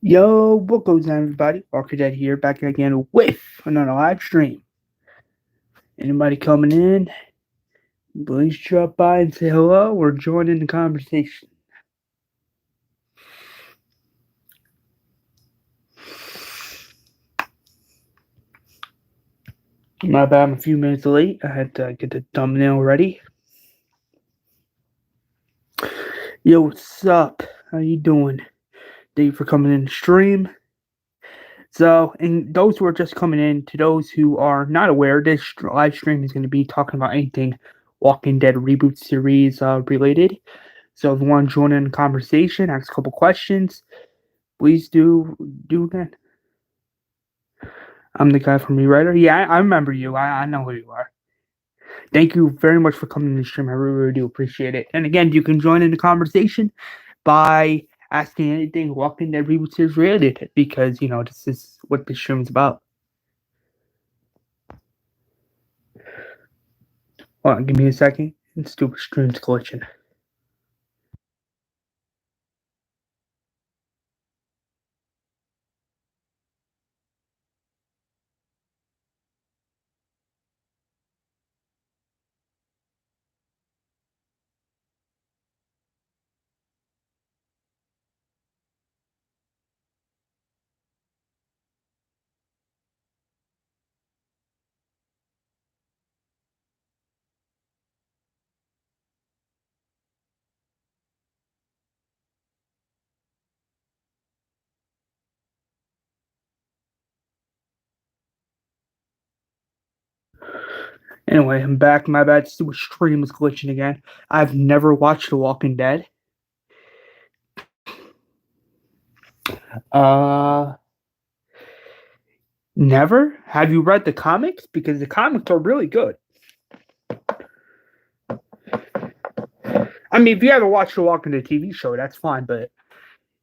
Yo, what goes on, everybody? Walking Dead here, back again with another live stream. Anybody coming in, please drop by and say hello or join in the conversation. My bad, I'm a few minutes late. I had to get the thumbnail ready. Yo, what's up? How you doing? Thank you for coming in the stream. So, and those who are just coming in, to those who are not aware, this live stream is going to be talking about anything Walking Dead Reboot Series related. So if you want to join in the conversation, ask a couple questions, please do again. I'm the guy from Rewriter. Yeah, I remember you. I know who you are. Thank you very much for coming to the stream. I really do appreciate it. And again, you can join in the conversation by asking anything Walking Dead Reboot Series related, because this is what this stream is about. Hold on, give me a second. Stupid stream's glitching. Anyway, I'm back. My bad. Stupid stream was glitching again. I've never watched The Walking Dead. Never? Have you read the comics? Because the comics are really good. I mean, if you haven't watched The Walking Dead TV show, that's fine. But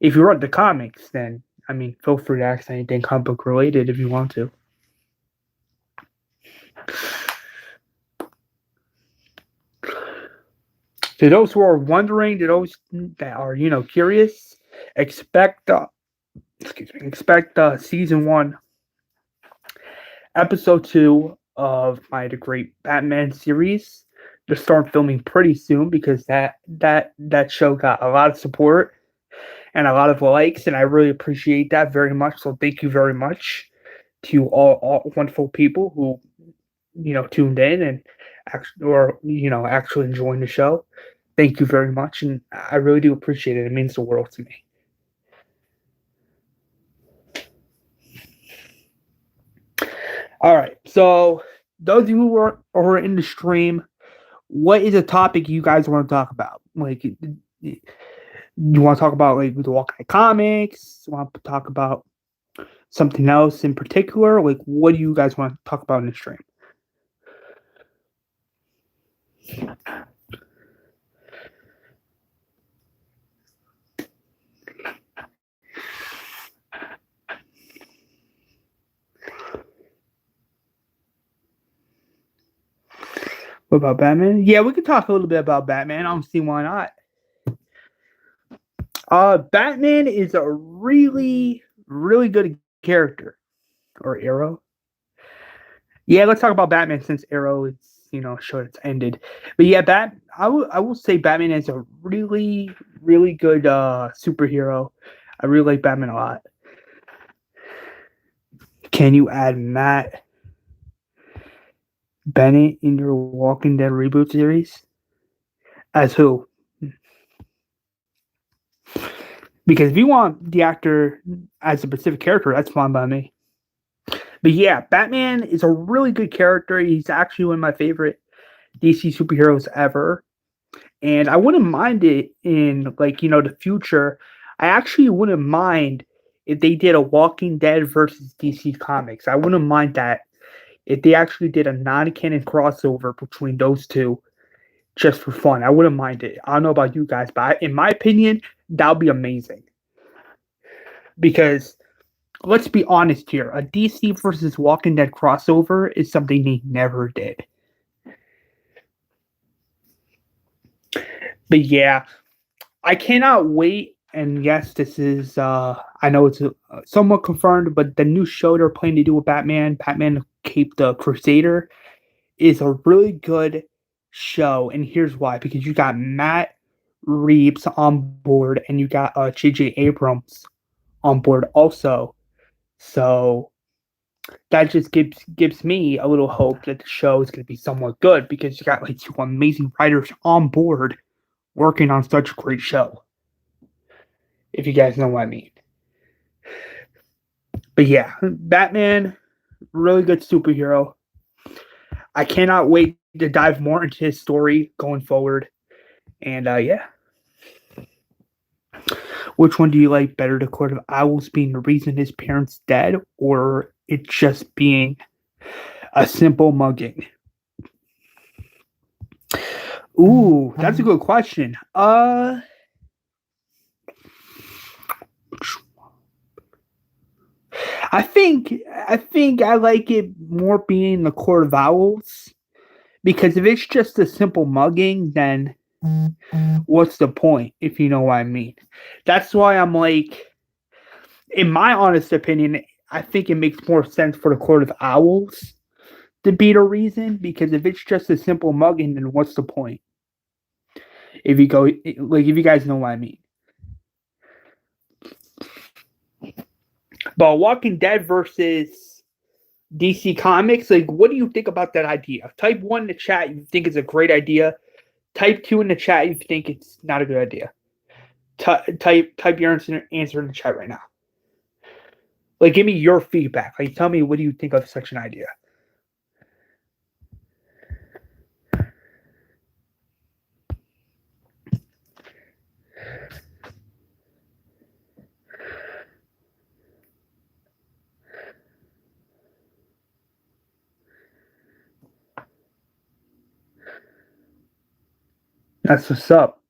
if you read the comics, then, I mean, feel free to ask anything comic book related if you want to. To those who are wondering, to those that are, curious, expect season 1, episode 2 of my The Great Batman series to start filming pretty soon, because that show got a lot of support and a lot of likes, and I really appreciate that very much. So thank you very much to all wonderful people who tuned in and actually enjoying the show. Thank you very much, and I really do appreciate it. It means the world to me. All right, so those of you who are in the stream, what is a topic you guys want to talk about? Like, you want to talk about like the Walking Dead comics? Want to talk about something else in particular? Like, what do you guys want to talk about in the stream? What about Batman? Yeah, we could talk a little bit about Batman. I don't see why not. Batman is a really, really good character. Or Arrow. Yeah, let's talk about Batman since Arrow is, show it's ended. But yeah, I will say Batman is a really, really good superhero. I really like Batman a lot. Can you add Matt Bennett in your Walking Dead reboot series? As who? Because if you want the actor as a specific character, that's fine by me. But yeah, Batman is a really good character. He's actually one of my favorite DC superheroes ever. And I wouldn't mind it in the future. I actually wouldn't mind if they did a Walking Dead versus DC Comics. I wouldn't mind that if they actually did a non-canon crossover between those two, just for fun. I wouldn't mind it. I don't know about you guys, but in my opinion, that would be amazing. Because let's be honest here, a DC versus Walking Dead crossover is something they never did. But yeah, I cannot wait and yes, this is I know it's somewhat confirmed, but the new show they're planning to do with Batman Cape the Crusader, is a really good show, and here's why: because you got Matt Reeves on board, and you got J.J. Abrams on board also. So that just gives me a little hope that the show is going to be somewhat good because you got like two amazing writers on board working on such a great show. If you guys know what I mean. But yeah, Batman, really good superhero. I cannot wait to dive more into his story going forward. And yeah. Which one do you like better, the Court of Owls being the reason his parents dead, or it just being a simple mugging? Ooh, that's a good question. I think I like it more being the Court of Owls because if it's just a simple mugging, then what's the point? If you know what I mean. That's why I'm like, in my honest opinion, I think it makes more sense for the Court of Owls to be the reason because if it's just a simple mugging, then what's the point? If you go like, if you guys know what I mean. But Walking Dead versus DC Comics, like, what do you think about that idea? Type 1 in the chat you think it's a great idea. Type 2 in the chat you think it's not a good idea. Type your answer in the chat right now. Like, give me your feedback. Like, tell me, what do you think of such an idea? That's what's up.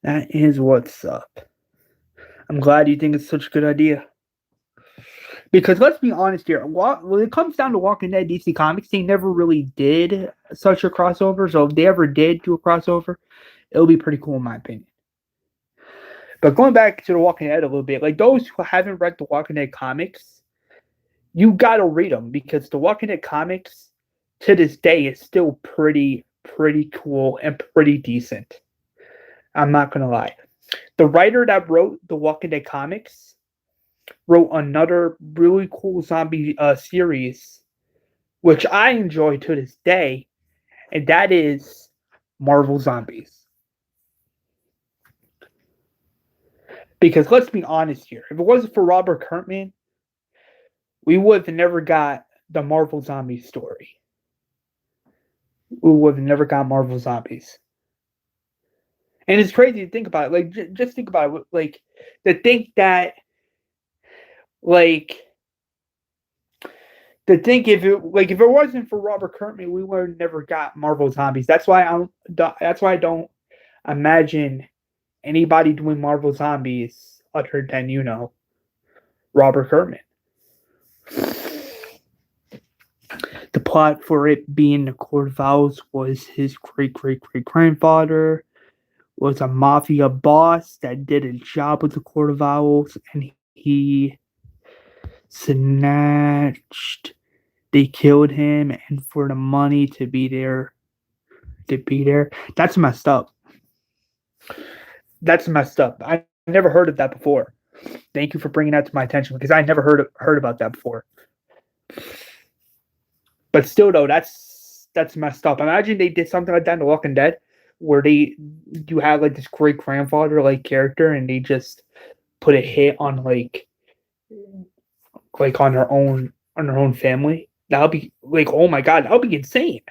That is what's up. I'm glad you think it's such a good idea. Because let's be honest here, when it comes down to Walking Dead DC Comics, they never really did such a crossover. So if they ever did do a crossover, it'll be pretty cool in my opinion. But going back to the Walking Dead a little bit, like those who haven't read the Walking Dead comics, you gotta read them because the Walking Dead comics to this day is still pretty cool and pretty decent. I'm not gonna lie. The writer that wrote the Walking Dead comics wrote another really cool zombie series, which I enjoy to this day, and that is Marvel Zombies. Because let's be honest here, if it wasn't for Robert Kirkman, we would have never got the Marvel Zombies story. We would have never got Marvel Zombies. And it's crazy to think about it. Like, just think about it. Like, to think that, like, to think if it wasn't for Robert Kirkman, we would have never got Marvel Zombies. That's why I don't imagine anybody doing Marvel Zombies other than Robert Kirkman. The plot for it being the Court of Owls was his great grandfather was a mafia boss that did a job with the Court of Owls, and he snatched. They killed him, and for the money to be there, that's messed up. That's messed up. I never heard of that before. Thank you for bringing that to my attention because I never heard about that before. But still, though, that's messed up. Imagine they did something like that in The Walking Dead, where you have like this great grandfather like character, and they just put a hit on like on their own family. That'll be like, oh my god, that'll be insane.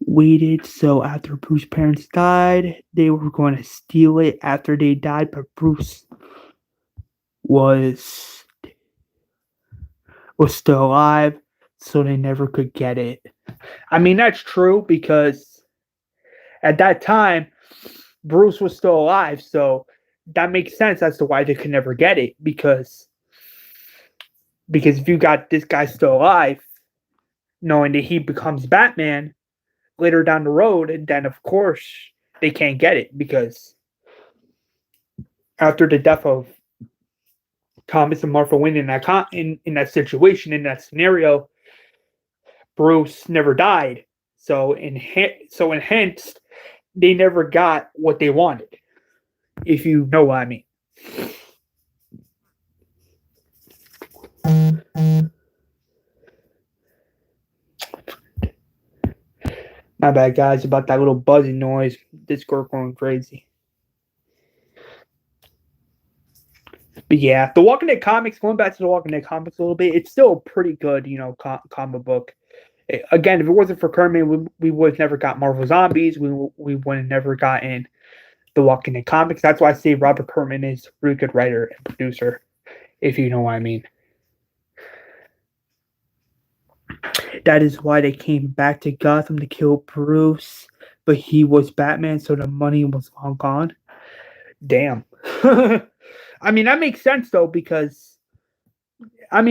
Waited so after Bruce's parents died, they were going to steal it after they died, but Bruce was still alive, so they never could get it. I mean, that's true because at that time, Bruce was still alive, so that makes sense as to why they could never get it because if you got this guy still alive, knowing that he becomes Batman later down the road, and then of course they can't get it because after the death of Thomas and Martha Wayne in that situation, in that scenario, Bruce never died. So in hence they never got what they wanted. If you know what I mean. My bad, guys, about that little buzzing noise. Discord going crazy. But yeah, the Walking Dead comics. Going back to the Walking Dead comics a little bit, it's still a pretty good, comic book. Again, if it wasn't for Kerman, we would have never got Marvel Zombies. We would have never gotten the Walking Dead comics. That's why I say Robert Kirkman is a really good writer and producer, if you know what I mean. That is why they came back to Gotham to kill Bruce, but he was Batman, so the money was long gone. Damn. I mean, that makes sense though, because that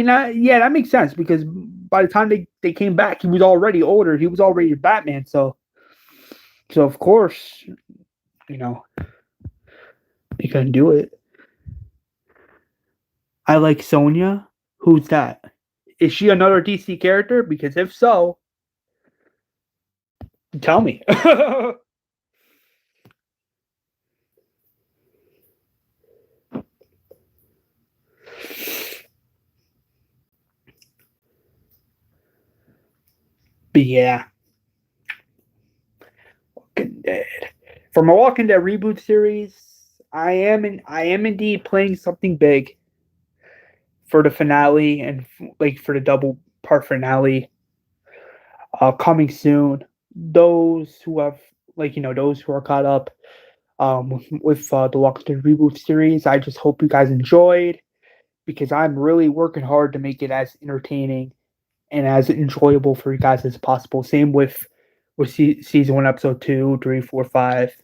makes sense because by the time they came back, he was already older. He was already Batman, so of course, you know, they couldn't do it. I like Sonya. Who's that? Is she another DC character? Because if so, tell me. But yeah, Walking Dead. For my Walking Dead reboot series, I am indeed playing something big for the finale and like for the double part finale coming soon. Those who have those who are caught up with the Walking Dead reboot series, I just hope you guys enjoyed because I'm really working hard to make it as entertaining and as enjoyable for you guys as possible. Same with season 1, episode 2, 3, 4, 5,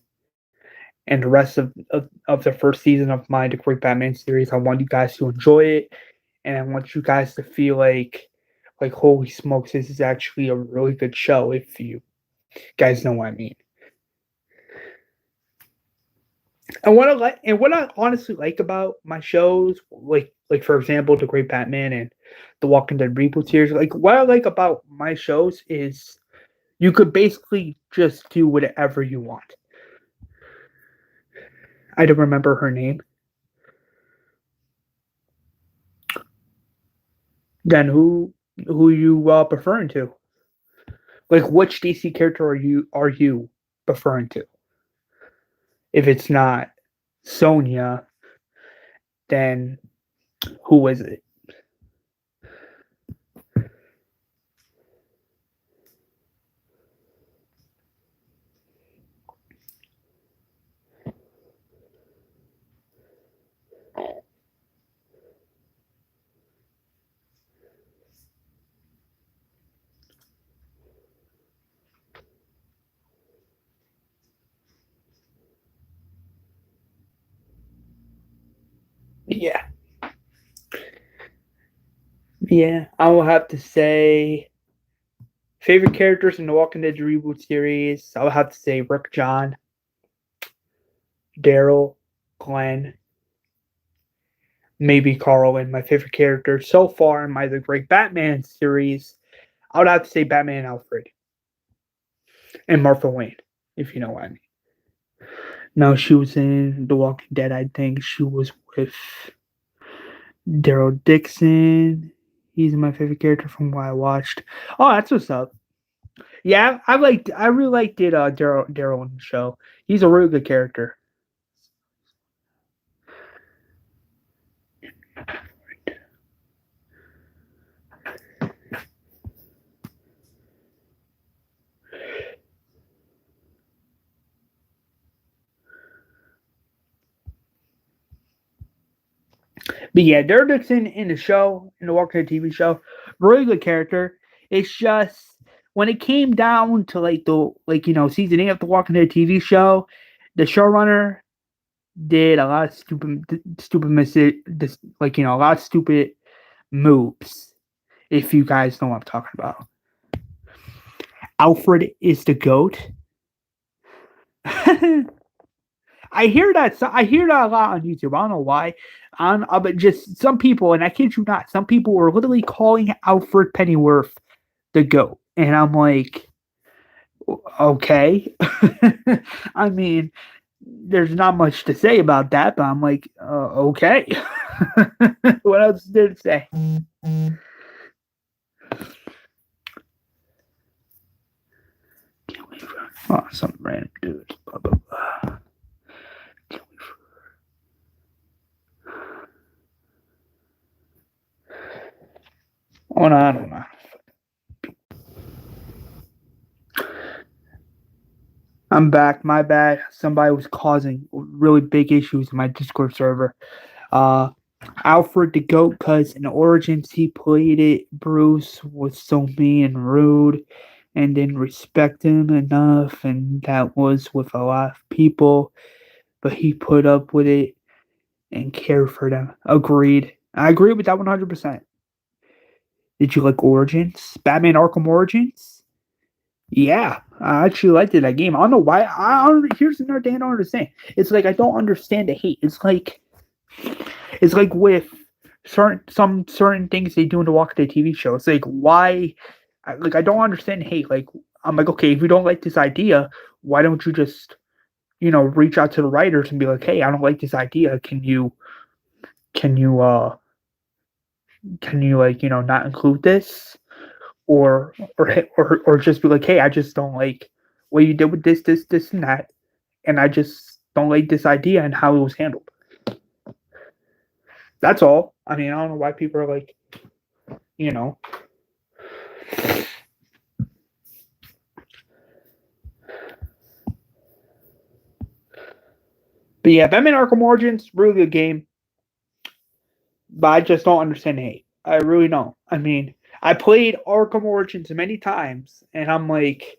and the rest of the first season of my The Great Batman series. I want you guys to enjoy it, and I want you guys to feel like holy smokes, this is actually a really good show. If you guys know what I mean. And what I honestly like about my shows, like for example, The Great Batman and the Walking Dead Reboot series, like what I like about my shows is you could basically just do whatever you want. I don't remember her name. Then who you preferring to? Like which DC character are you preferring to? If it's not Sonya, then who is it? Yeah. Yeah, I will have to say favorite characters in the Walking Dead reboot series. I will have to say Rick, John, Daryl, Glenn, maybe Carl, and my favorite character so far in my The Great Batman series. I would have to say Batman and Alfred and Martha Wayne, if you know what I mean. No, she was in The Walking Dead. I think she was with Daryl Dixon. He's my favorite character from what I watched. Oh, that's what's up. Yeah, I really liked it. Daryl in the show. He's a really good character. But yeah, Daryl Dixon in the show, in the Walking Dead TV show, really good character. It's just when it came down to season 8 of the Walking Dead TV show, the showrunner did a lot of a lot of stupid moves. If you guys know what I'm talking about, Alfred is the goat. I hear that. I hear that a lot on YouTube. I don't know why. But just some people, and I kid you not, some people were literally calling Alfred Pennyworth the goat, and I'm like, okay. I mean, there's not much to say about that, but I'm like, okay. What else is there to say? Can't wait for some random dudes. Blah blah blah. Can't wait for. Oh no, I don't know. I'm back. My bad. Somebody was causing really big issues in my Discord server. Uh, Alfred the Goat, because in Origins he played it. Bruce was so mean and rude and didn't respect him enough, and that was with a lot of people. But he put up with it and cared for them. Agreed. I agree with that 100%. Did you like Origins? Batman Arkham Origins? Yeah, I actually liked it, that game. I don't know why. Here's another thing I don't understand. It's like I don't understand the hate. It's like with certain things they do in the Walking Dead TV show. It's like why, like I don't understand hate. Like I'm like, okay, if you don't like this idea, why don't you just reach out to the writers and be like, hey, I don't like this idea. Can you like not include this or just be like, hey, I just don't like what you did with this and that, and I just don't like this idea and how it was handled. That's all. I mean, I don't know why people are like, you know. But yeah, Batman Arkham Origins, really good game. But I just don't understand hate. I really don't. I mean, I played Arkham Origins many times, and I'm like,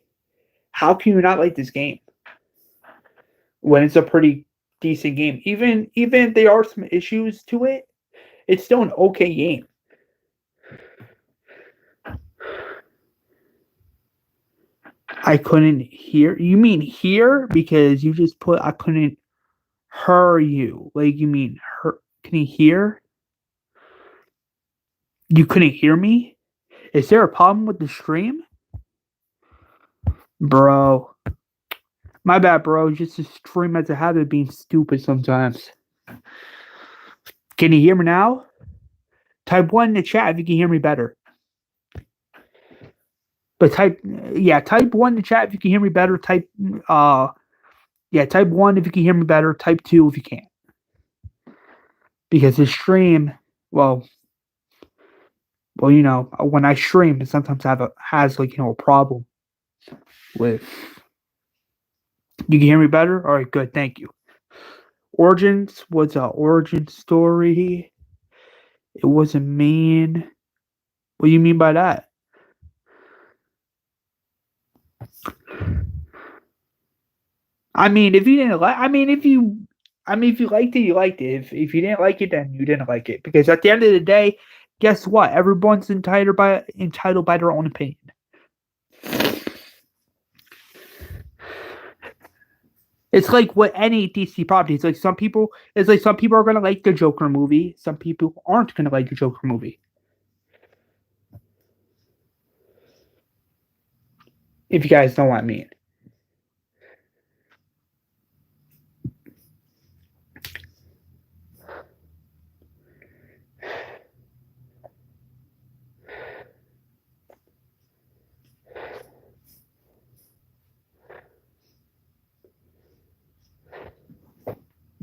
how can you not like this game when it's a pretty decent game? Even if there are some issues to it, it's still an okay game. I couldn't hear. You mean hear? Because you just put I couldn't hear you. Like you mean her? Can you hear? You couldn't hear me? Is there a problem with the stream? Bro. My bad, bro. Just the stream has a habit of being stupid sometimes. Can you hear me now? Type 1 in the chat if you can hear me better. But type 1 in the chat if you can hear me better. Type 1 if you can hear me better. Type 2 if you can't. Because the stream, well, when I stream, it sometimes has a problem with. You can hear me better? All right, good, thank you. Origins was an origin story. It wasn't mean. What do you mean by that? I mean, if you didn't like, if you liked it, you liked it. If you didn't like it, then you didn't like it. Because at the end of the day, guess what? Everyone's entitled by their own opinion. It's like with any DC property. It's like some people are gonna like the Joker movie. Some people aren't gonna like the Joker movie. If you guys know what I mean.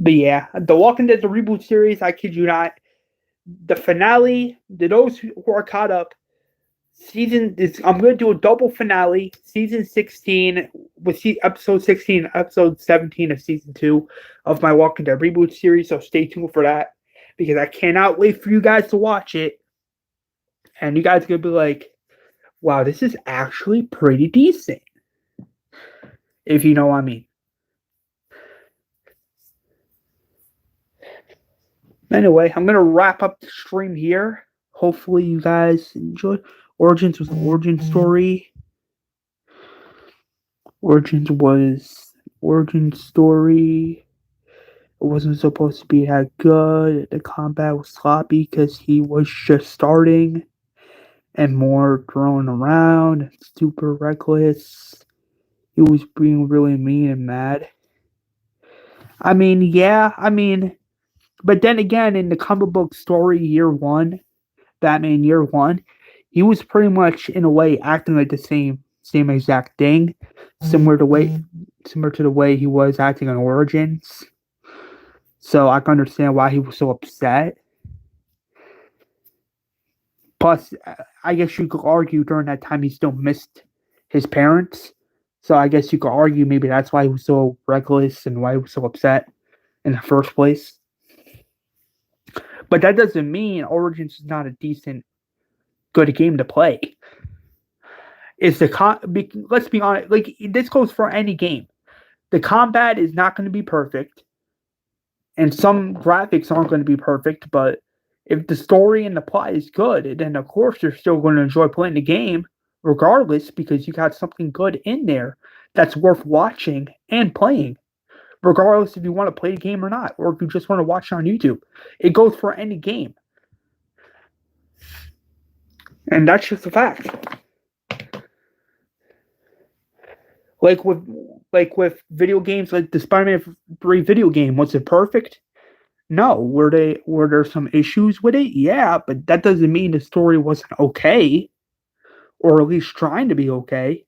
But yeah, the Walking Dead, the reboot series, I kid you not, the finale, those who are caught up, I'm going to do a double finale, season 16, with episode 16 and episode 17 of season 2 of my Walking Dead Reboot series, so stay tuned for that, because I cannot wait for you guys to watch it, and you guys are going to be like, wow, this is actually pretty decent, if you know what I mean. Anyway, I'm going to wrap up the stream here. Hopefully you guys enjoyed. Origins was an origin story. Origins was Origin story. It wasn't supposed to be that good. The combat was sloppy because he was just starting and more thrown around, super reckless. He was being really mean and mad. I mean, yeah, but then again, in the comic book story year one, Batman year one, he was pretty much in a way acting like the same exact thing, similar to the way he was acting on Origins. So I can understand why he was so upset. Plus, I guess you could argue during that time he still missed his parents. So I guess you could argue maybe that's why he was so reckless and why he was so upset in the first place. But that doesn't mean Origins is not a decent, good game to play. Let's be honest, like this goes for any game. The combat is not going to be perfect, and some graphics aren't going to be perfect. But if the story and the plot is good, then of course you're still going to enjoy playing the game, regardless, because you got something good in there that's worth watching and playing. Regardless if you want to play the game or not, or if you just want to watch it on YouTube, it goes for any game, and that's just a fact. Like with video games, like the Spider-Man 3 video game, was it perfect? No. Were there some issues with it? Yeah, but that doesn't mean the story wasn't okay, or at least trying to be okay.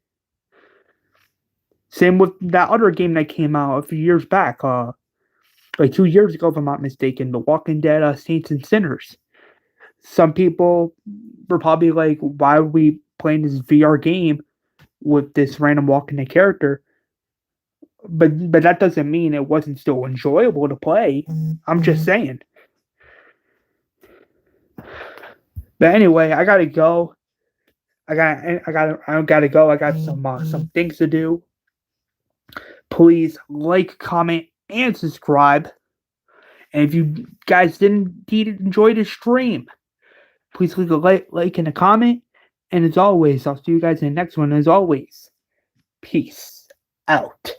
Same with that other game that came out a few years back, like 2 years ago, if I'm not mistaken, The Walking Dead Saints and Sinners. Some people were probably like, why are we playing this VR game with this random Walking Dead character? But that doesn't mean it wasn't still enjoyable to play. I'm just saying. But anyway, I gotta go. I gotta go. I got some things to do. Please like, comment, and subscribe. And if you guys didn't enjoy the stream, please leave a like and a comment. And as always, I'll see you guys in the next one. As always, peace out.